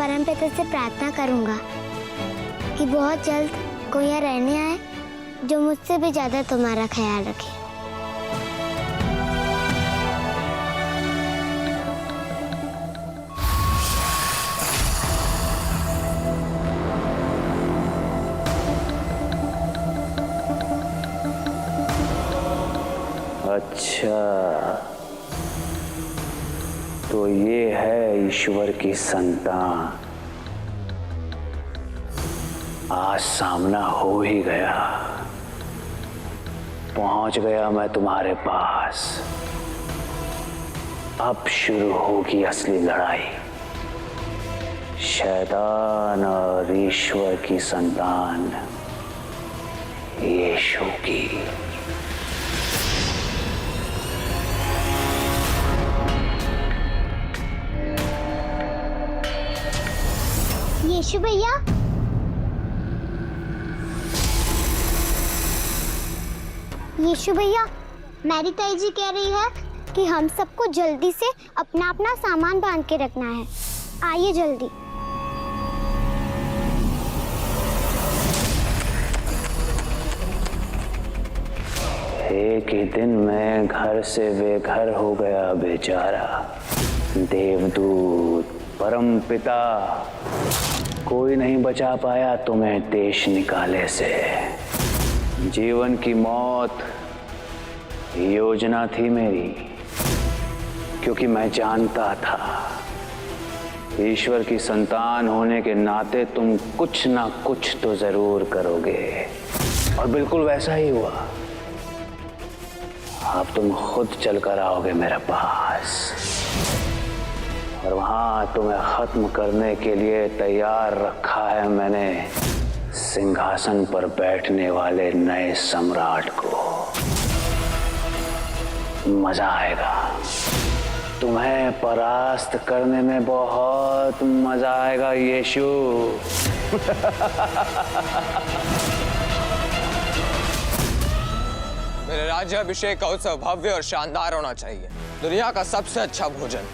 परमपिता से प्रार्थना करूंगा कि बहुत जल्द कोई यहाँ रहने आए जो मुझसे भी ज्यादा तुम्हारा ख्याल रखे। अच्छा, तो ये है ईश्वर की संतान। आज सामना हो ही गया, पहुंच गया मैं तुम्हारे पास। अब शुरू होगी असली लड़ाई, शैतान और ईश्वर की संतान यीशु की। यीशु भैया, यीशु भैया, मेरी ताई जी कह रही है कि हम सबको जल्दी से अपना अपना सामान बांध के रखना है। आइए जल्दी। एक ही दिन में घर से बेघर हो गया बेचारा। देवदूत, परमपिता, कोई नहीं बचा पाया तुम्हें देश निकाले से। जीवन की मौत योजना थी मेरी, क्योंकि मैं जानता था ईश्वर की संतान होने के नाते तुम कुछ ना कुछ तो जरूर करोगे, और बिल्कुल वैसा ही हुआ। अब तुम खुद चलकर आओगे मेरे पास, और वहां तुम्हें खत्म करने के लिए तैयार रखा है मैंने सिंहासन पर बैठने वाले नए सम्राट को। मजा आएगा, तुम्हें परास्त करने में बहुत मजा आएगा यीशु। मेरे राज्याभिषेक का उत्सव भव्य और शानदार होना चाहिए। दुनिया का सबसे अच्छा भोजन,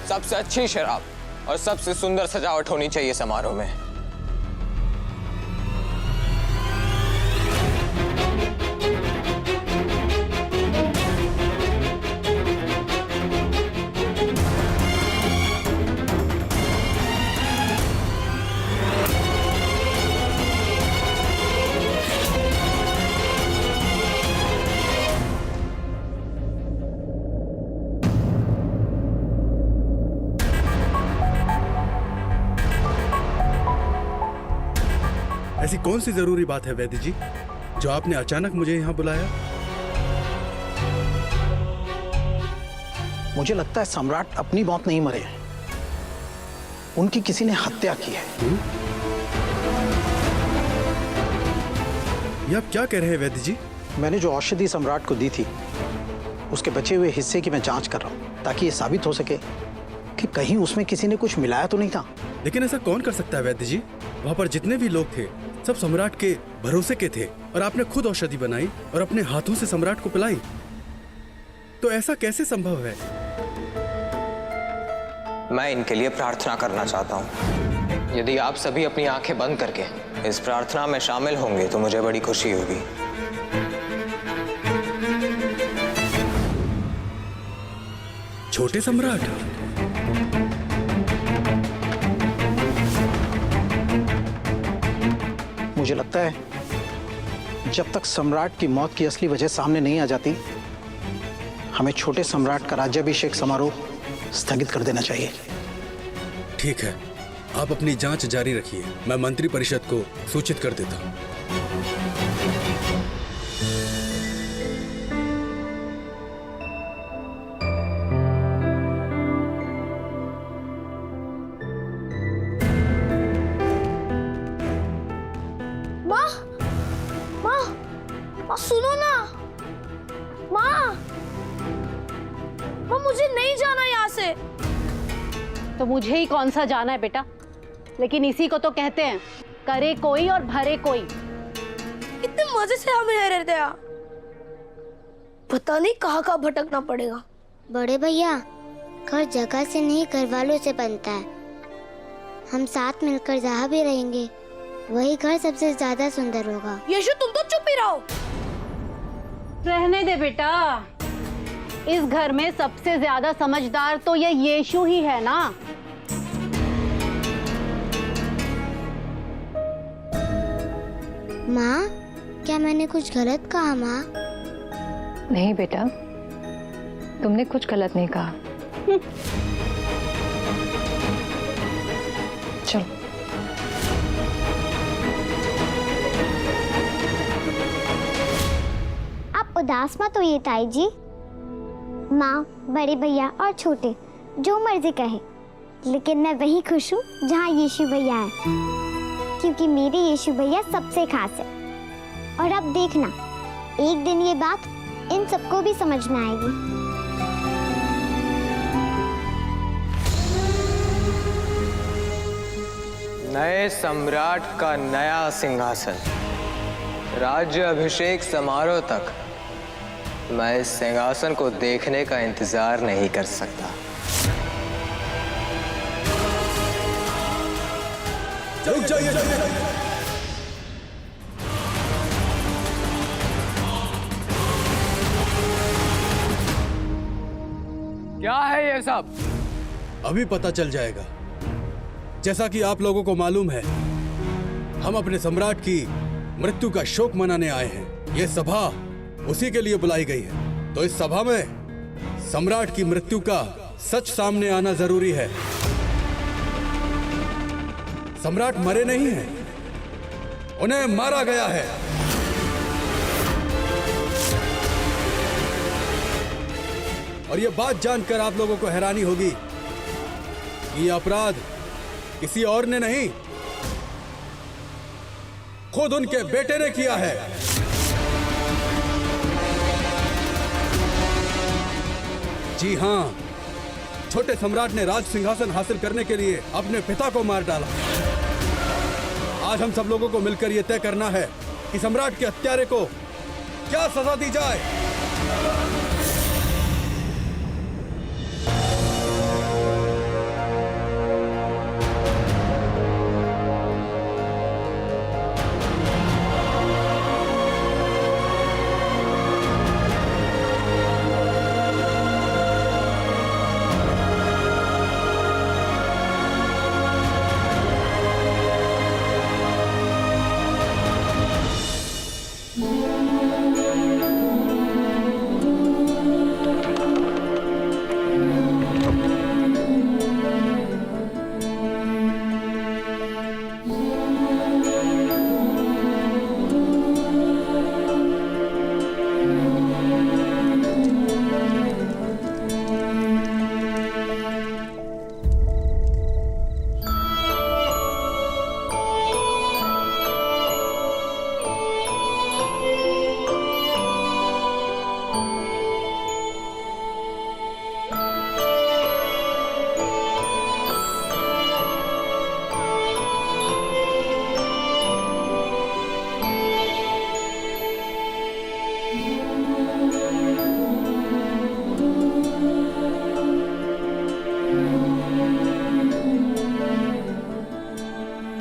सबसे अच्छी शराब और सबसे सुंदर सजावट होनी चाहिए समारोह में। ऐसी कौन सी जरूरी बात है वैद्य जी, जो आपने अचानक मुझे यहाँ बुलाया? मुझे लगता है सम्राट अपनी मौत नहीं मरे, उनकी किसी ने हत्या की है। ये आप क्या कह रहे हैं वैद्य जी? मैंने जो औषधि सम्राट को दी थी, उसके बचे हुए हिस्से की मैं जांच कर रहा हूं, ताकि ये साबित हो सके कि कहीं उसमें किसी ने कुछ मिलाया तो नहीं था। लेकिन ऐसा कौन कर सकता है वैद्य जी? वहाँ पर जितने भी लोग थे सब सम्राट के भरोसे के थे, और आपने खुद औषधि बनाई और अपने हाथों से सम्राट को पिलाई। तो ऐसा कैसे संभव है? मैं इनके लिए प्रार्थना करना चाहता हूँ। यदि आप सभी अपनी आंखें बंद करके इस प्रार्थना में शामिल होंगे तो मुझे बड़ी खुशी होगी। छोटे सम्राट, मुझे लगता है जब तक सम्राट की मौत की असली वजह सामने नहीं आ जाती, हमें छोटे सम्राट का राज्याभिषेक समारोह स्थगित कर देना चाहिए। ठीक है, आप अपनी जांच जारी रखिए, मैं मंत्री परिषद को सूचित कर देता हूँ। सुनो ना, माँ, मुझे नहीं जाना यहाँ से। तो मुझे ही कौन सा जाना है बेटा, लेकिन इसी को तो कहते हैं करे कोई और भरे कोई। इतने मजे से हम यहाँ रहते हैं, पता नहीं कहाँ कहाँ भटकना पड़ेगा। बड़े भैया, घर जगह से नहीं घर वालों से बनता है। हम साथ मिलकर जहाँ भी रहेंगे वही घर सबसे ज्यादा सुंदर होगा। यीशु तुम तो चुप ही रहो। रहने दे बेटा, इस घर में सबसे ज्यादा समझदार तो ये यीशु ही है ना। माँ, क्या मैंने कुछ गलत कहा माँ? नहीं बेटा, तुमने कुछ गलत नहीं कहा। चलो। आप उदास मत होइए ताई जी। माँ, बड़े भैया और छोटे जो मर्जी कहे, लेकिन मैं वही खुश हूँ जहाँ यीशु भैया है, क्योंकि मेरे यीशु भैया सबसे खास है। और अब देखना, एक दिन ये बात इन सबको भी समझ में आएगी। नए सम्राट का नया सिंहासन, राज्य अभिषेक समारोह तक मैं इस सिंहासन को देखने का इंतजार नहीं कर सकता। रुक जाइए। क्या है ये सब? अभी पता चल जाएगा। जैसा कि आप लोगों को मालूम है, हम अपने सम्राट की मृत्यु का शोक मनाने आए हैं। ये सभा उसी के लिए बुलाई गई है, तो इस सभा में सम्राट की मृत्यु का सच सामने आना जरूरी है। सम्राट मरे नहीं हैं, उन्हें मारा गया है। और ये बात जानकर आप लोगों को हैरानी होगी कि ये अपराध किसी और ने नहीं, खुद उनके बेटे ने किया है। जी हां, छोटे सम्राट ने राज सिंहासन हासिल करने के लिए अपने पिता को मार डाला। आज हम सब लोगों को मिलकर यह तय करना है कि सम्राट के हत्यारे को क्या सजा दी जाए।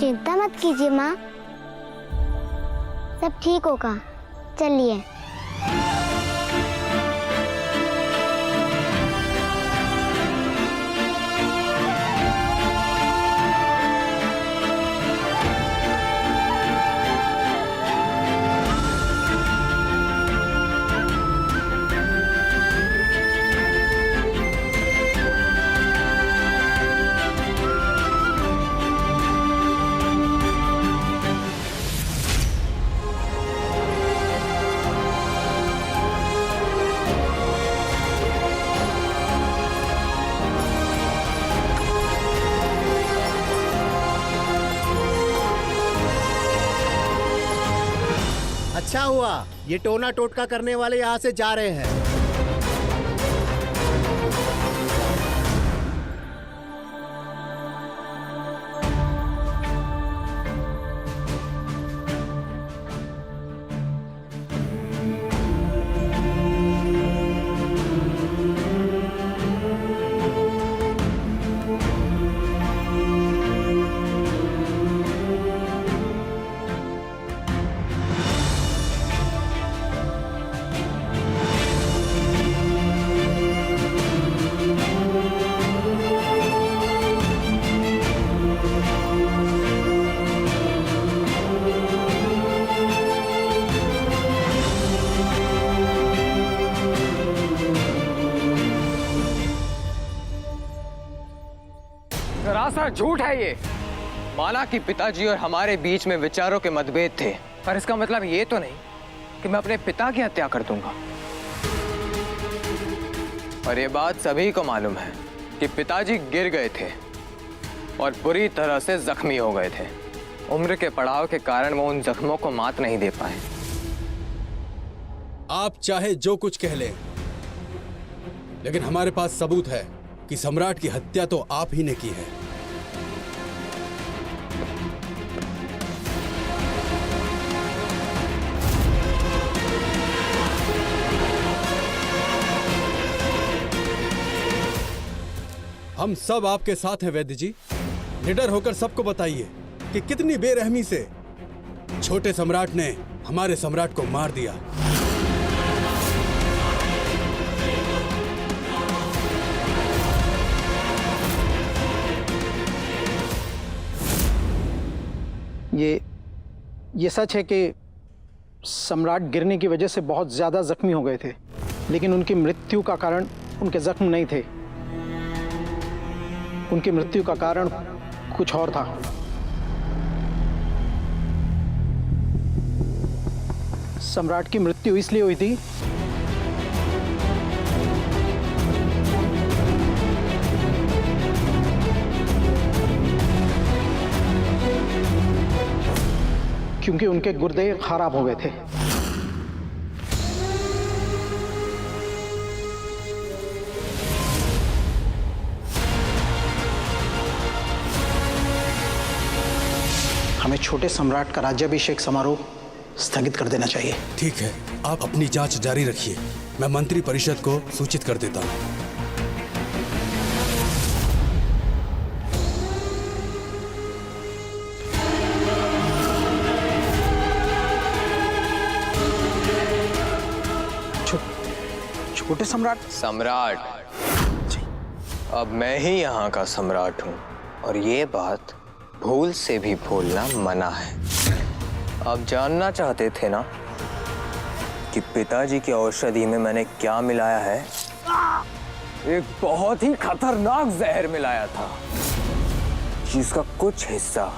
चिंता मत कीजिए माँ, सब ठीक होगा। चलिए। अच्छा हुआ ये टोना टोटका करने वाले यहाँ से जा रहे हैं। झूठ है ये। माना कि पिताजी और हमारे बीच में विचारों के मतभेद थे, पर इसका मतलब ये तो नहीं कि मैं अपने पिता की हत्या कर दूंगा। और ये बात सभी को मालूम है कि पिताजी गिर गए थे और बुरी तरह से जख्मी हो गए थे। उम्र के पड़ाव के कारण वो उन जख्मों को मात नहीं दे पाए। आप चाहे जो कुछ कह लें, लेकिन हमारे पास सबूत है कि सम्राट की हत्या तो आप ही ने की है। हम सब आपके साथ हैं वैद्य जी। निडर होकर सबको बताइए कि कितनी बेरहमी से छोटे सम्राट ने हमारे सम्राट को मार दिया। ये सच है कि सम्राट गिरने की वजह से बहुत ज्यादा जख्मी हो गए थे, लेकिन उनकी मृत्यु का कारण उनके जख्म नहीं थे। उनकी मृत्यु का कारण कुछ और था। सम्राट की मृत्यु इसलिए हुई थी क्योंकि उनके गुर्दे खराब हो गए थे। हमें छोटे सम्राट का राज्याभिषेक समारोह स्थगित कर देना चाहिए। ठीक है, आप अपनी जांच जारी रखिए। मैं मंत्री परिषद को सूचित कर देता हूं। छोटे सम्राट? सम्राट, अब मैं ही यहाँ का सम्राट हूँ और ये बात भूल से भी भूलना मना है। आप जानना चाहते थे ना कि पिताजी की औषधि में मैंने क्या मिलाया है? एक बहुत ही खतरनाक जहर मिलाया था जिसका कुछ हिस्सा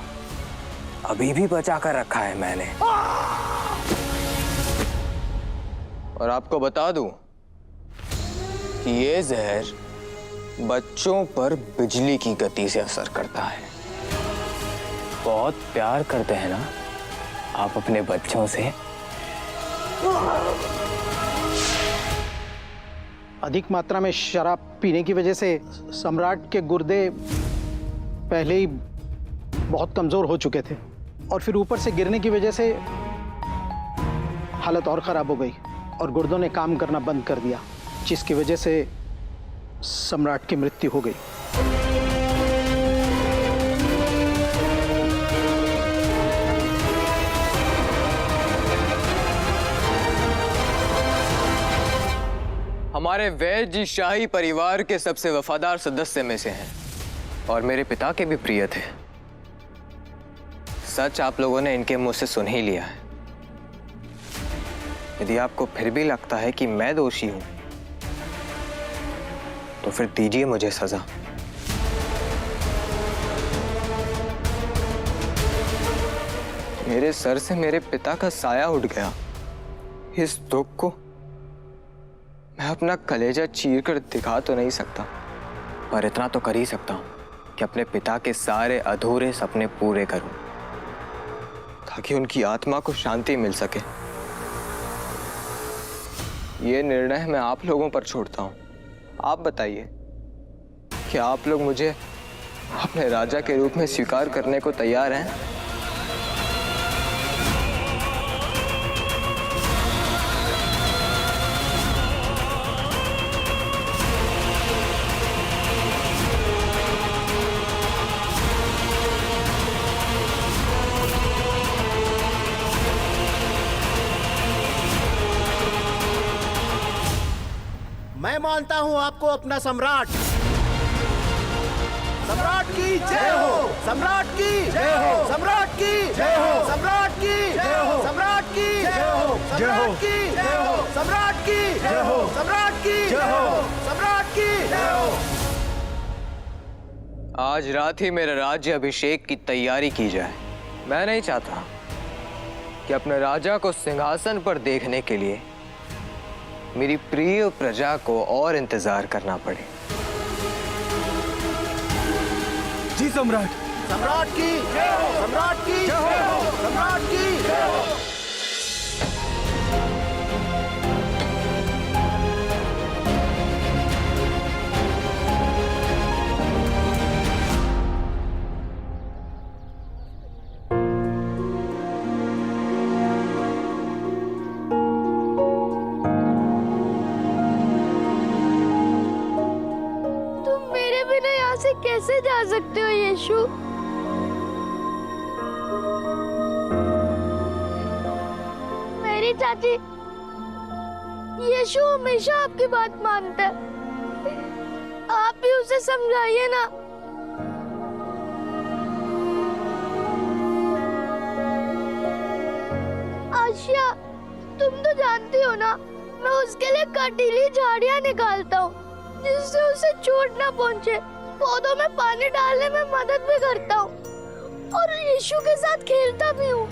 अभी भी बचा कर रखा है मैंने। और आपको बता दूं कि ये जहर बच्चों पर बिजली की गति से असर करता है। बहुत प्यार करते हैं ना आप अपने बच्चों से? अधिक मात्रा में शराब पीने की वजह से सम्राट के गुर्दे पहले ही बहुत कमजोर हो चुके थे और फिर ऊपर से गिरने की वजह से हालत और खराब हो गई और गुर्दों ने काम करना बंद कर दिया, जिसकी वजह से सम्राट की मृत्यु हो गई। हमारे वैद्य जी शाही परिवार के सबसे वफादार सदस्य में से हैं और मेरे पिता के भी प्रिय थे। सच आप लोगों ने इनके मुंह से सुन ही लिया है। यदि आपको फिर भी लगता है कि मैं दोषी हूं तो फिर दीजिए मुझे सजा। मेरे सर से मेरे पिता का साया उठ गया। इस दुख को मैं अपना कलेजा चीर कर दिखा तो नहीं सकता, पर इतना तो कर ही सकता हूं कि अपने पिता के सारे अधूरे सपने पूरे करूं ताकि उनकी आत्मा को शांति मिल सके। ये निर्णय मैं आप लोगों पर छोड़ता हूं। आप बताइए कि आप लोग मुझे अपने राजा के रूप में स्वीकार करने को तैयार हैं? मैं मानता हूं आपको अपना सम्राट। सम्राट की जय हो, सम्राट की जय हो, सम्राट की जय हो, सम्राट की जय हो, सम्राट की जय हो, सम्राट की जय हो, सम्राट की जय हो, सम्राट की जय हो, सम्राट की जय हो। आज रात ही मेरे राज्य अभिषेक की तैयारी की जाए। मैं नहीं चाहता कि अपने राजा को सिंहासन पर देखने के लिए मेरी प्रिय प्रजा को और इंतजार करना पड़े। जी सम्राट। सम्राट की जय हो, सम्राट की जय हो, सम्राट की जय हो। तुम मेरे बिना यहाँ से कैसे जा सकते हो यीशु? मेरी चाची, यीशु हमेशा आपकी बात मानता है। आप भी उसे समझाइए ना। आशिया, तुम तो जानती हो ना, मैं उसके लिए कटीली झाड़ियाँ निकालता हूँ जिससे उसे चोट ना पहुँचे। पौधों में पानी डालने में मदद भी करता हूँ और यीशु के साथ खेलता भी हूँ।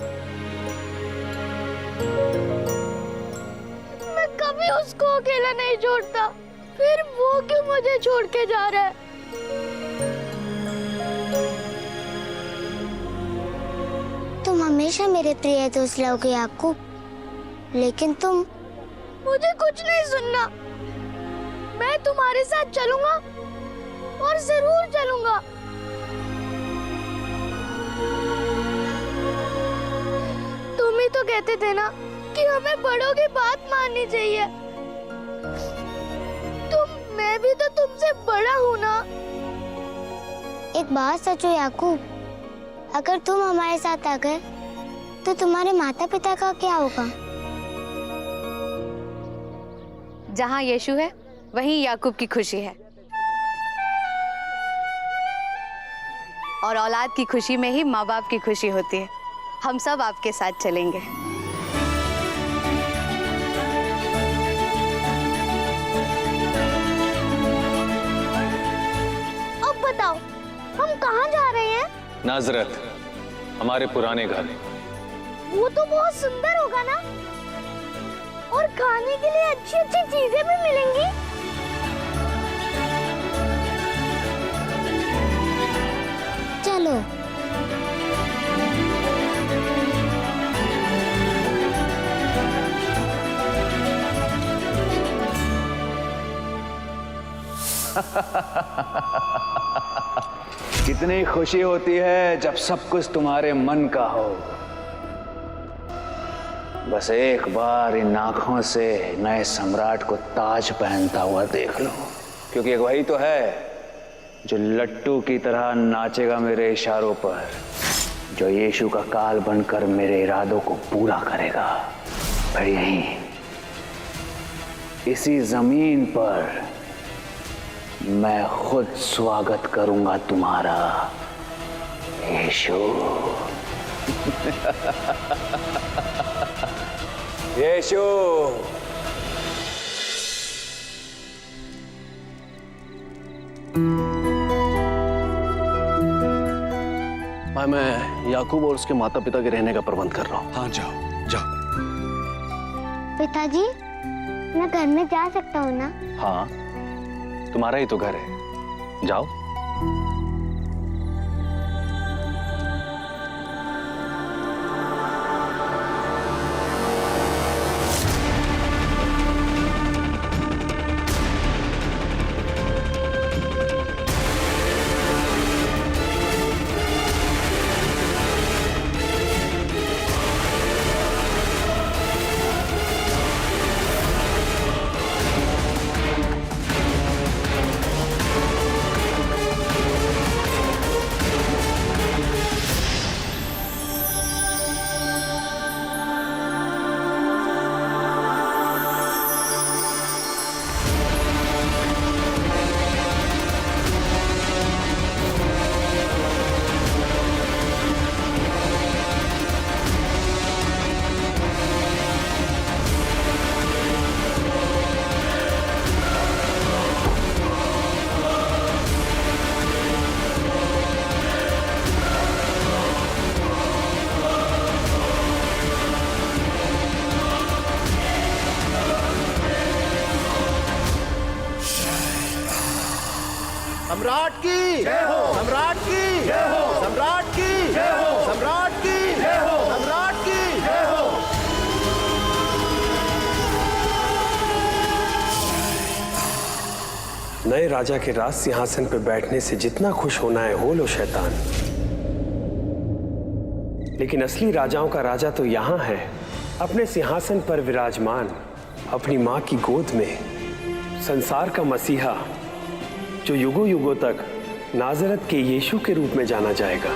मैं कभी उसको अकेला नहीं छोड़ता, फिर वो क्यों मुझे छोड़ के जा रहा है? तुम हमेशा मेरे प्रिय दोस्त रहोगे याकूब, लेकिन तुम मुझे कुछ नहीं सुनना। मैं तुम्हारे साथ चलूंगा और जरूर चलूंगा। तुम ही तो कहते थे ना कि हमें बड़ों की बात माननी चाहिए। मैं भी तो तुमसे बड़ा हूँ ना। एक बात सच हो याकूब, अगर तुम हमारे साथ आ गए तो तुम्हारे माता पिता का क्या होगा? जहाँ यीशु है वहीं याकूब की खुशी है, और औलाद की खुशी में ही माँ बाप की खुशी होती है। हम सब आपके साथ चलेंगे। अब बताओ, हम कहाँ जा रहे हैं? नाजरत, हमारे पुराने घर। वो तो बहुत सुंदर होगा ना, और खाने के लिए अच्छी अच्छी चीजें भी मिलेंगी। चलो। कितनी खुशी होती है जब सब कुछ तुम्हारे मन का हो। बस एक बार इन आंखों से नए सम्राट को ताज पहनता हुआ देख लो, क्योंकि एक वही तो है जो लट्टू की तरह नाचेगा मेरे इशारों पर, जो यीशु का काल बनकर मेरे इरादों को पूरा करेगा। फिर यहीं इसी जमीन पर मैं खुद स्वागत करूंगा तुम्हारा, यीशु। यीशु। भाई, मैं याकूब और उसके माता पिता के रहने का प्रबंध कर रहा हूँ। हाँ जाओ जाओ। पिताजी, मैं घर में जा सकता हूँ ना? हाँ, तुम्हारा ही तो घर है, जाओ। सम्राट की जय हो, सम्राट की जय हो, सम्राट की जय हो, सम्राट की जय हो, सम्राट की जय हो। नए राजा के राज सिंहासन पर बैठने से जितना खुश होना है हो लो शैतान, लेकिन असली राजाओं का राजा तो यहाँ है, अपने सिंहासन पर विराजमान, अपनी माँ की गोद में, संसार का मसीहा जो युगों युगों तक नाजरत के यीशु के रूप में जाना जाएगा।